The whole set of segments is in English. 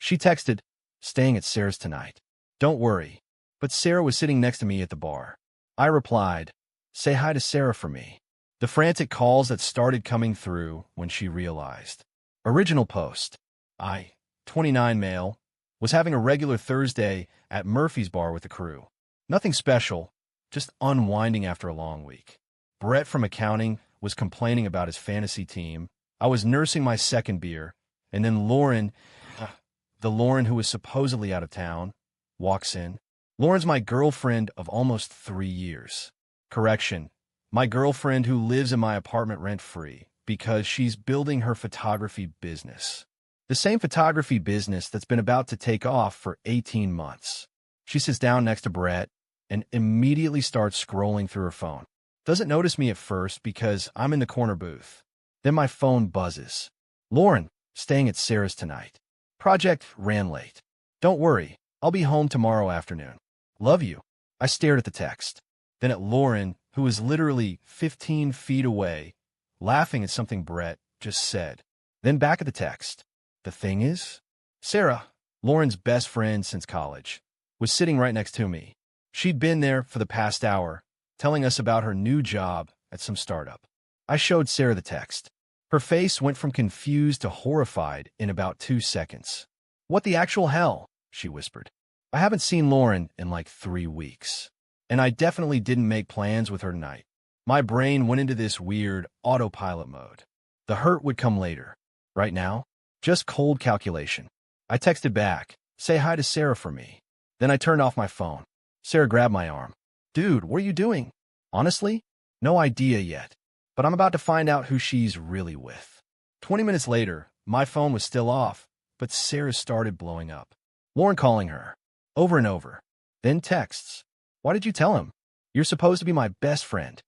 She texted, "Staying at Sarah's tonight. Don't worry." But Sarah was sitting next to me at the bar. I replied, "Say hi to Sarah for me." The frantic calls that started coming through when she realized. Original post. I, 29 male, was having a regular Thursday at Murphy's bar with the crew. Nothing special, just unwinding after a long week. Brett from accounting was complaining about his fantasy team. I was nursing my second beer, and then Lauren, the Lauren who was supposedly out of town, walks in. Lauren's my girlfriend of almost 3 years. Correction, my girlfriend who lives in my apartment rent-free because she's building her photography business. The same photography business that's been about to take off for 18 months. She sits down next to Brett and immediately starts scrolling through her phone. Doesn't notice me at first because I'm in the corner booth. Then my phone buzzes. "Lauren, staying at Sarah's tonight. Project ran late. Don't worry, I'll be home tomorrow afternoon. Love you." I stared at the text, then at Lauren, who was literally 15 feet away, laughing at something Brett just said. Then back at the text. The thing is, Sarah, Lauren's best friend since college, was sitting right next to me. She'd been there for the past hour, telling us about her new job at some startup. I showed Sarah the text. Her face went from confused to horrified in about 2 seconds. "What the actual hell?" she whispered. I haven't seen Lauren in like 3 weeks, and I definitely didn't make plans with her tonight. My brain went into this weird autopilot mode. The hurt would come later. Right now, just cold calculation. I texted back, "Say hi to Sarah for me." Then I turned off my phone. Sarah grabbed my arm. "Dude, what are you doing?" "Honestly, no idea yet, but I'm about to find out who she's really with." 20 minutes later, my phone was still off, but Sarah started blowing up. Lauren calling her, over and over. Then texts. "Why did you tell him? You're supposed to be my best friend.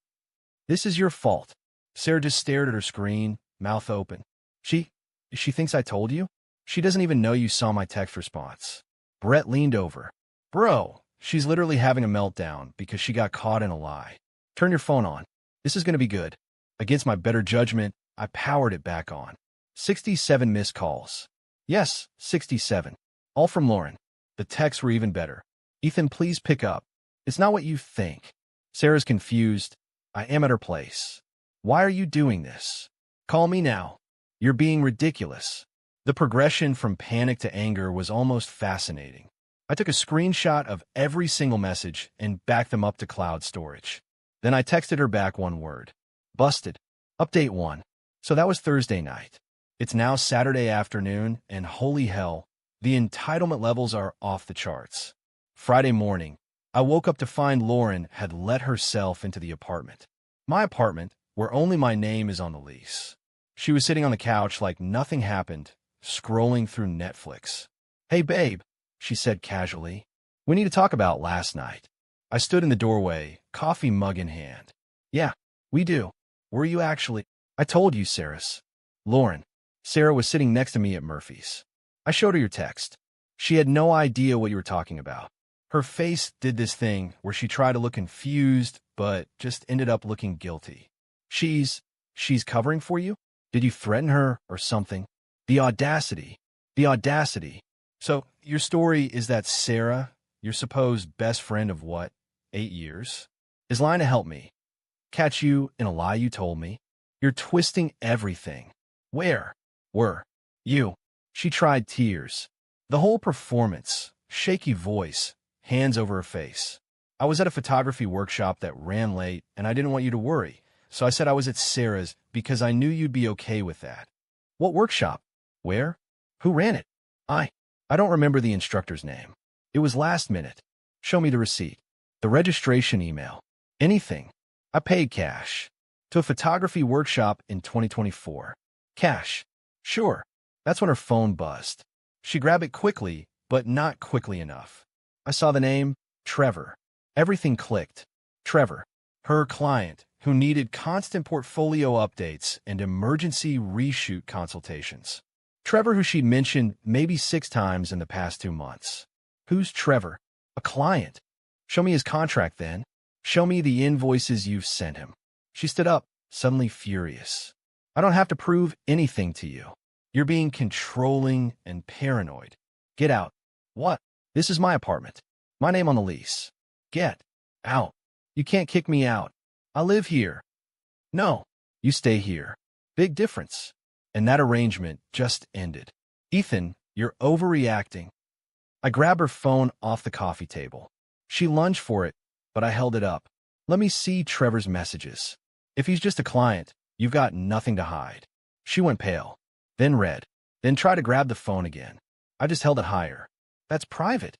This is your fault." Sarah just stared at her screen, mouth open. She thinks I told you? She doesn't even know you saw my text response." Brett leaned over. "Bro, she's literally having a meltdown because she got caught in a lie. Turn your phone on. This is going to be good." Against my better judgment, I powered it back on. 67 missed calls. Yes, 67. All from Lauren. The texts were even better. "Ethan, please pick up. It's not what you think." Sarah's confused. "I am at her place." "Why are you doing this? Call me now. You're being ridiculous." The progression from panic to anger was almost fascinating. I took a screenshot of every single message and backed them up to cloud storage. Then I texted her back one word. "Busted. Update 1. So that was Thursday night. It's now Saturday afternoon, and holy hell, the entitlement levels are off the charts. Friday morning, I woke up to find Lauren had let herself into the apartment. My apartment, where only my name is on the lease. She was sitting on the couch like nothing happened, scrolling through Netflix. "Hey, babe," she said casually. "We need to talk about last night." I stood in the doorway, coffee mug in hand. "Yeah, we do. Were you actually?" "I told you, Saris." "Lauren." Sarah was sitting next to me at Murphy's. "I showed her your text. She had no idea what you were talking about." Her face did this thing where she tried to look confused, but just ended up looking guilty. She's covering for you? Did you threaten her or something?" The audacity. The audacity. "So, your story is that Sarah, your supposed best friend of what, 8 years, is lying to help me. Catch you in a lie you told me. You're twisting everything. Where were you?" She tried tears. The whole performance, shaky voice, hands over her face. "I was at a photography workshop that ran late, and I didn't want you to worry. So I said I was at Sarah's because I knew you'd be okay with that." "What workshop? Where? Who ran it?" I don't remember the instructor's name. It was last minute. Show me the receipt. The registration email. Anything. I paid cash. To a photography workshop in 2024. Cash. Sure. That's when her phone buzzed. She grabbed it quickly, but not quickly enough. I saw the name, Trevor. Everything clicked. Trevor. Her client, who needed constant portfolio updates and emergency reshoot consultations. Trevor, who she'd mentioned maybe 6 times in the past 2 months. Who's Trevor? A client. Show me his contract then. Show me the invoices you've sent him. She stood up, suddenly furious. "I don't have to prove anything to you. You're being controlling and paranoid. Get out. What? This is my apartment. My name on the lease. Get out. You can't kick me out. I live here. No. You stay here. Big difference. And that arrangement just ended. Ethan, you're overreacting. I grabbed her phone off the coffee table. She lunged for it, but I held it up. Let me see Trevor's messages. If he's just a client, you've got nothing to hide. She went pale, then red, then tried to grab the phone again. I just held it higher. That's private.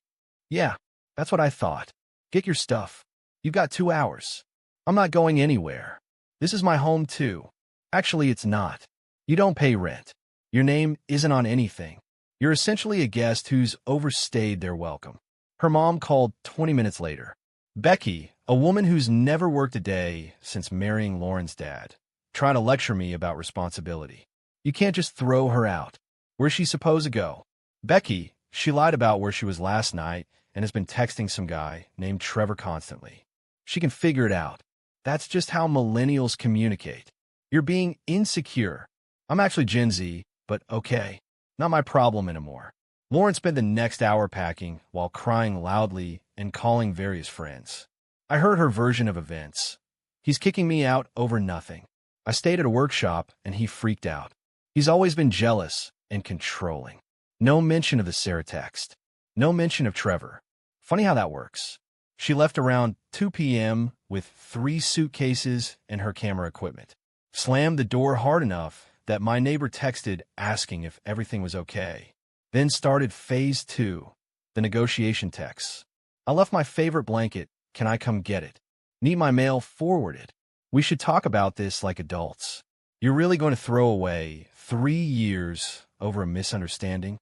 Yeah, that's what I thought. Get your stuff. You've got 2 hours. I'm not going anywhere. This is my home too. Actually, it's not. You don't pay rent. Your name isn't on anything. You're essentially a guest who's overstayed their welcome. Her mom called 20 minutes later. Becky, a woman who's never worked a day since marrying Lauren's dad, trying to lecture me about responsibility. You can't just throw her out. Where's she supposed to go? Becky, she lied about where she was last night and has been texting some guy named Trevor constantly. She can figure it out. That's just how millennials communicate. You're being insecure. I'm actually Gen Z, but okay. Not my problem anymore. Lauren spent the next hour packing while crying loudly and calling various friends. I heard her version of events. He's kicking me out over nothing. I stayed at a workshop and he freaked out. He's always been jealous and controlling. No mention of the Sarah text. No mention of Trevor. Funny how that works. She left around 2 p.m. with 3 suitcases and her camera equipment. Slammed the door hard enough that my neighbor texted asking if everything was okay. Then started phase 2, the negotiation texts. I left my favorite blanket. Can I come get it? Need my mail forwarded. We should talk about this like adults. You're really going to throw away 3 years over a misunderstanding?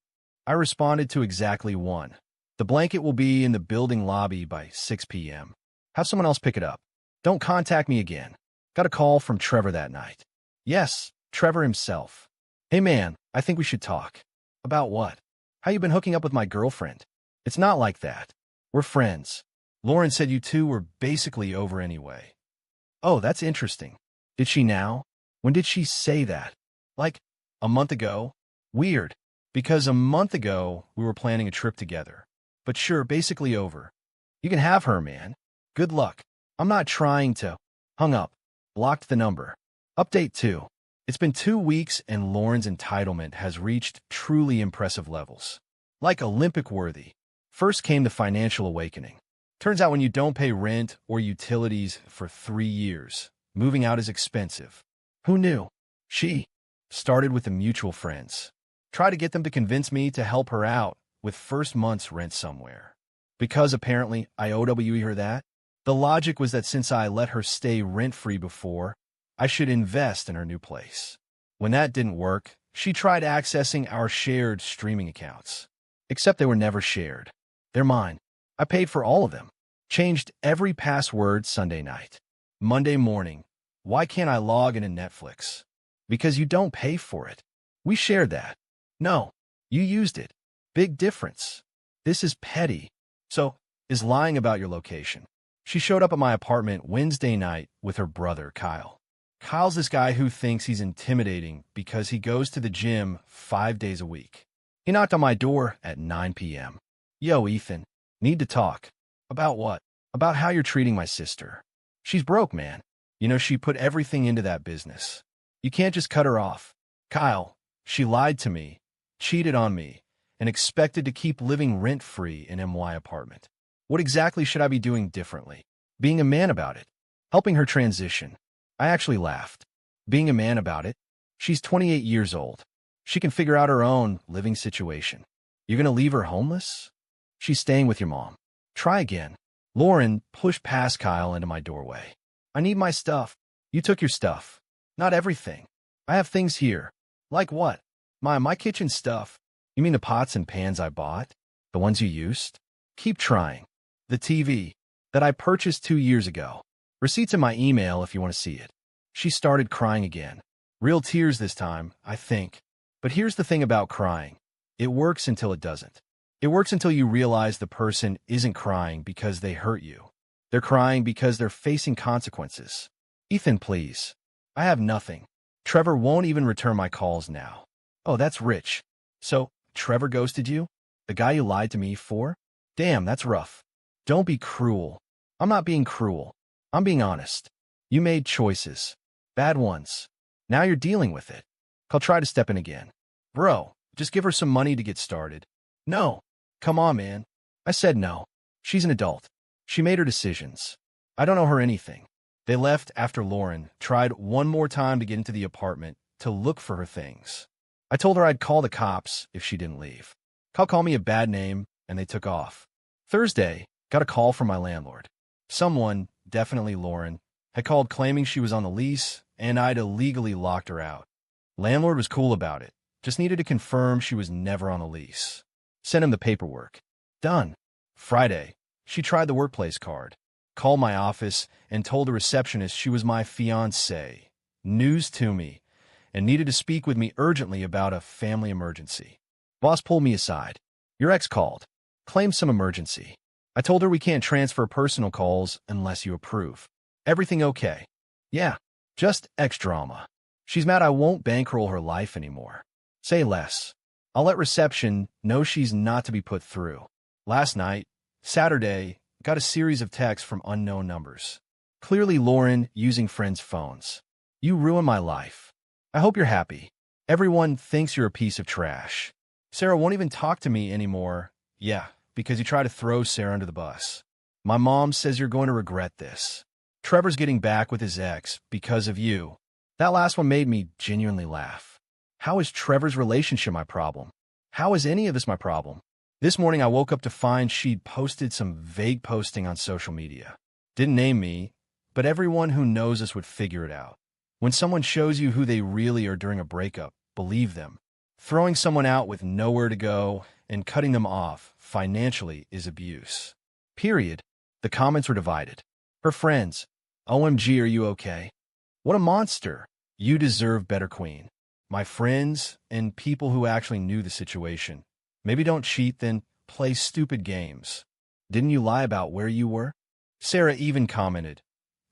I responded to exactly one. The blanket will be in the building lobby by 6 p.m. Have someone else pick it up. Don't contact me again. Got a call from Trevor that night. Yes, Trevor himself. Hey man, I think we should talk. About what? How you been hooking up with my girlfriend? It's not like that. We're friends. Lauren said you two were basically over anyway. Oh, that's interesting. Did she now? When did she say that? Like, a month ago? Weird, because a month ago we were planning a trip together. But sure, basically over. You can have her, man. Good luck. I'm not trying to. Hung up. Blocked the number. Update 2. It's been 2 weeks and Lauren's entitlement has reached truly impressive levels. Like Olympic-worthy. First came the financial awakening. Turns out when you don't pay rent or utilities for 3 years, moving out is expensive. Who knew? She started with the mutual friends. Tried to get them to convince me to help her out with first month's rent somewhere. Because apparently I OWE her that. The logic was that since I let her stay rent-free before, I should invest in her new place. When that didn't work, she tried accessing our shared streaming accounts. Except they were never shared. They're mine. I paid for all of them. Changed every password Sunday night. Monday morning. Why can't I log into Netflix? Because you don't pay for it. We shared that. No, you used it. Big difference. This is petty. So, is lying about your location. She showed up at my apartment Wednesday night with her brother, Kyle. Kyle's this guy who thinks he's intimidating because he goes to the gym 5 days a week. He knocked on my door at 9 p.m. Yo, Ethan. Need to talk. About what? About how you're treating my sister. She's broke, man. You know, she put everything into that business. You can't just cut her off. Kyle, she lied to me, cheated on me, and expected to keep living rent-free in MY apartment. What exactly should I be doing differently? Being a man about it. Helping her transition. I actually laughed. Being a man about it? She's 28 years old. She can figure out her own living situation. You're gonna leave her homeless? She's staying with your mom. Try again. Lauren pushed past Kyle into my doorway. I need my stuff. You took your stuff. Not everything. I have things here. Like what? My kitchen stuff. You mean the pots and pans I bought? The ones you used? Keep trying. The TV that I purchased 2 years ago. Receipts in my email if you want to see it. She started crying again. Real tears this time, I think. But here's the thing about crying. It works until it doesn't. It works until you realize the person isn't crying because they hurt you. They're crying because they're facing consequences. Ethan, please. I have nothing. Trevor won't even return my calls now. Oh, that's rich. So, Trevor ghosted you? The guy you lied to me for? Damn, that's rough. Don't be cruel. I'm not being cruel. I'm being honest. You made choices. Bad ones. Now you're dealing with it. I'll try to step in again. Bro, just give her some money to get started. No. Come on, man. I said no. She's an adult. She made her decisions. I don't owe her anything. They left after Lauren tried one more time to get into the apartment to look for her things. I told her I'd call the cops if she didn't leave. They'll call me a bad name, and they took off. Thursday, got a call from my landlord. Someone, definitely Lauren, had called claiming she was on the lease, and I'd illegally locked her out. Landlord was cool about it, just needed to confirm she was never on the lease. Sent him the paperwork. Done. Friday, she tried the workplace card, called my office, and told the receptionist she was my fiancée. News to me, and needed to speak with me urgently about a family emergency. Boss pulled me aside. Your ex called. Claimed some emergency. I told her we can't transfer personal calls unless you approve. Everything okay? Yeah, just ex drama. She's mad I won't bankroll her life anymore. Say less. I'll let reception know she's not to be put through. Last night, Saturday, got a series of texts from unknown numbers. Clearly Lauren using friends' phones. You ruined my life. I hope you're happy. Everyone thinks you're a piece of trash. Sarah won't even talk to me anymore. Yeah, because you try to throw Sarah under the bus. My mom says you're going to regret this. Trevor's getting back with his ex because of you. That last one made me genuinely laugh. How is Trevor's relationship my problem? How is any of this my problem? This morning I woke up to find she'd posted some vague posting on social media. Didn't name me, but everyone who knows us would figure it out. When someone shows you who they really are during a breakup, believe them. Throwing someone out with nowhere to go and cutting them off financially is abuse. Period. The comments were divided. Her friends, OMG, are you okay? What a monster. You deserve better, queen. My friends and people who actually knew the situation. Maybe don't cheat, then play stupid games. Didn't you lie about where you were? Sarah even commented,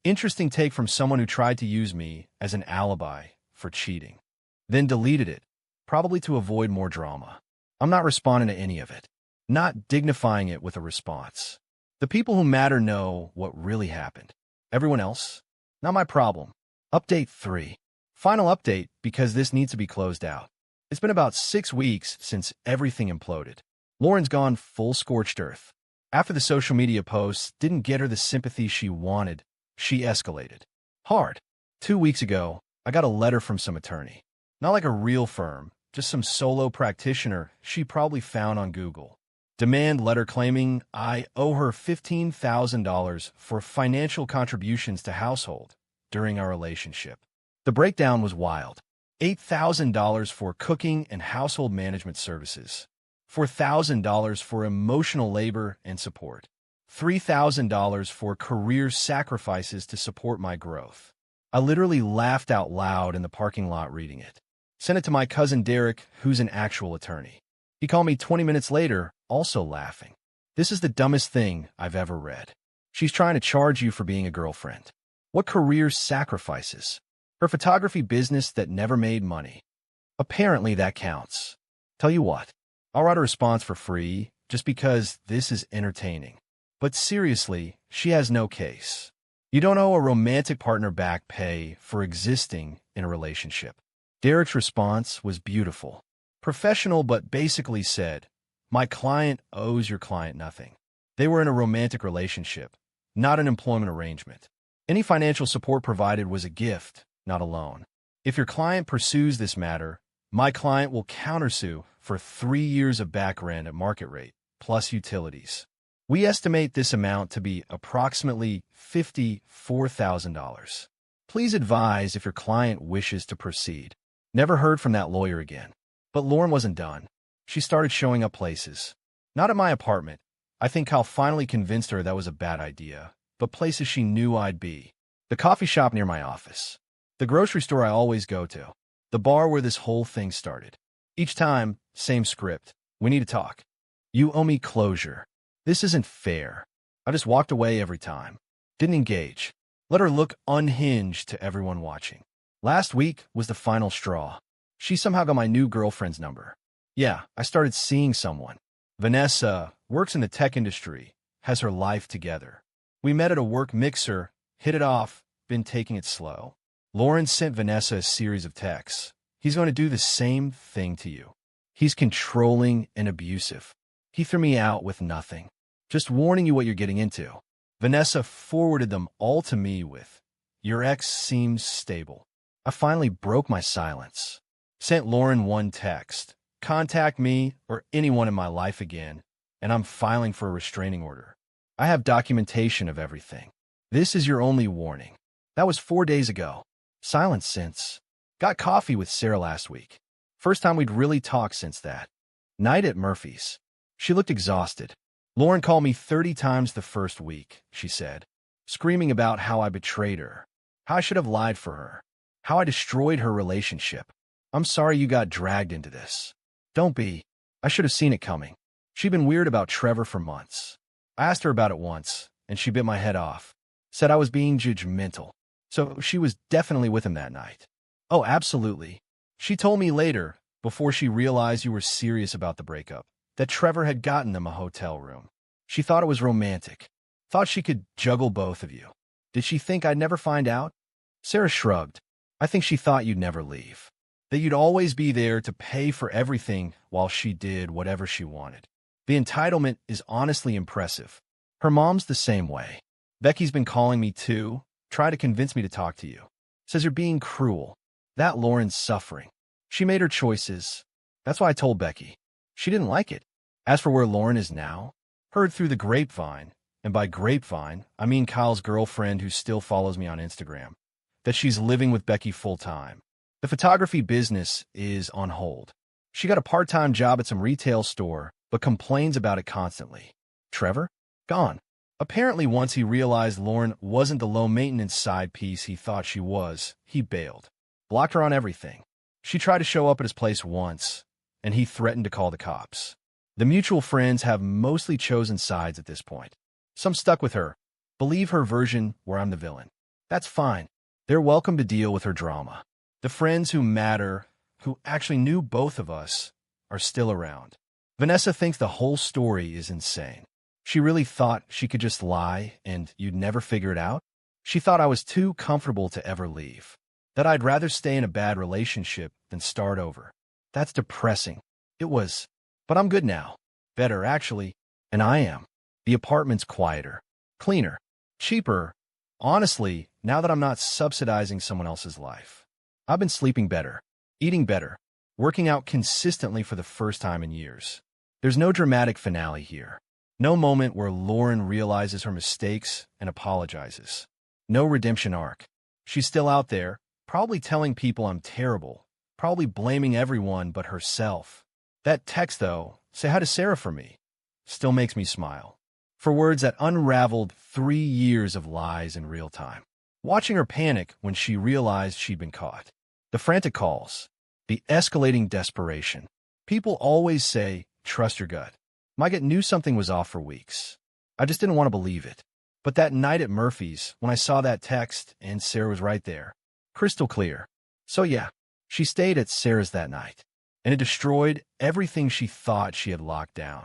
interesting take from someone who tried to use me as an alibi for cheating. Then deleted it, probably to avoid more drama. I'm not responding to any of it. Not dignifying it with a response. The people who matter know what really happened. Everyone else? Not my problem. Update 3. Final update because this needs to be closed out. It's been about 6 weeks since everything imploded. Lauren's gone full scorched earth. After the social media posts didn't get her the sympathy she wanted, she escalated. Hard. 2 weeks ago, I got a letter from some attorney. Not like a real firm, just some solo practitioner she probably found on Google. Demand letter claiming I owe her $15,000 for financial contributions to household during our relationship. The breakdown was wild. $8,000 for cooking and household management services. $4,000 for emotional labor and support. $3,000 for career sacrifices to support my growth. I literally laughed out loud in the parking lot reading it. Sent it to my cousin Derek, who's an actual attorney. He called me 20 minutes later, also laughing. This is the dumbest thing I've ever read. She's trying to charge you for being a girlfriend. What career sacrifices? Her photography business that never made money. Apparently that counts. Tell you what, I'll write a response for free just because this is entertaining. But seriously, she has no case. You don't owe a romantic partner back pay for existing in a relationship. Derek's response was beautiful. Professional, but basically said, my client owes your client nothing. They were in a romantic relationship, not an employment arrangement. Any financial support provided was a gift, not a loan. If your client pursues this matter, my client will countersue for 3 years of back rent at market rate, plus utilities. We estimate this amount to be approximately $54,000. Please advise if your client wishes to proceed. Never heard from that lawyer again. But Lauren wasn't done. She started showing up places. Not at my apartment. I think Kyle finally convinced her that was a bad idea, but places she knew I'd be. The coffee shop near my office. The grocery store I always go to. The bar where this whole thing started. Each time, same script. We need to talk. You owe me closure. This isn't fair. I just walked away every time. Didn't engage. Let her look unhinged to everyone watching. Last week was the final straw. She somehow got my new girlfriend's number. Yeah, I started seeing someone. Vanessa works in the tech industry, has her life together. We met at a work mixer, hit it off, been taking it slow. Lauren sent Vanessa a series of texts. He's going to do the same thing to you. He's controlling and abusive. He threw me out with nothing. Just warning you what you're getting into. Vanessa forwarded them all to me with, "Your ex seems stable." I finally broke my silence. Sent Lauren one text. "Contact me or anyone in my life again, and I'm filing for a restraining order. I have documentation of everything. This is your only warning." That was 4 days ago. Silence since. Got coffee with Sarah last week. First time we'd really talked since that. Night at Murphy's. She looked exhausted. "Lauren called me 30 times the first week," she said, screaming about how I betrayed her, how I should have lied for her, how I destroyed her relationship. "I'm sorry you got dragged into this." "Don't be. I should have seen it coming." She'd been weird about Trevor for months. I asked her about it once, and she bit my head off. Said I was being judgmental. So she was definitely with him that night. "Oh, absolutely." She told me later, before she realized you were serious about the breakup, that Trevor had gotten them a hotel room. She thought it was romantic. Thought she could juggle both of you. Did she think I'd never find out? Sarah shrugged. "I think she thought you'd never leave. That you'd always be there to pay for everything while she did whatever she wanted. The entitlement is honestly impressive. Her mom's the same way. Becky's been calling me too, try to convince me to talk to you. Says you're being cruel. That Lauren's suffering. She made her choices. That's why I told Becky. She didn't like it. As for where Lauren is now, heard through the grapevine, and by grapevine, I mean Kyle's girlfriend who still follows me on Instagram, that she's living with Becky full-time. The photography business is on hold. She got a part-time job at some retail store, but complains about it constantly. Trevor? Gone. Apparently once he realized Lauren wasn't the low-maintenance side piece he thought she was, he bailed. Blocked her on everything. She tried to show up at his place once, and he threatened to call the cops. The mutual friends have mostly chosen sides at this point. Some stuck with her. Believe her version where I'm the villain. That's fine. They're welcome to deal with her drama. The friends who matter, who actually knew both of us, are still around. Vanessa thinks the whole story is insane. She really thought she could just lie and you'd never figure it out? She thought I was too comfortable to ever leave. That I'd rather stay in a bad relationship than start over. That's depressing. It was. But I'm good now. Better, actually. And I am. The apartment's quieter. Cleaner. Cheaper. Honestly, now that I'm not subsidizing someone else's life. I've been sleeping better. Eating better. Working out consistently for the first time in years. There's no dramatic finale here. No moment where Lauren realizes her mistakes and apologizes. No redemption arc. She's still out there, probably telling people I'm terrible, probably blaming everyone but herself. That text, though, "Say hi to Sarah for me," still makes me smile. For words that unraveled 3 years of lies in real time. Watching her panic when she realized she'd been caught. The frantic calls. The escalating desperation. People always say, trust your gut. My gut knew something was off for weeks. I just didn't want to believe it. But that night at Murphy's, when I saw that text and Sarah was right there, crystal clear. So yeah, she stayed at Sarah's that night, and it destroyed everything she thought she had locked down.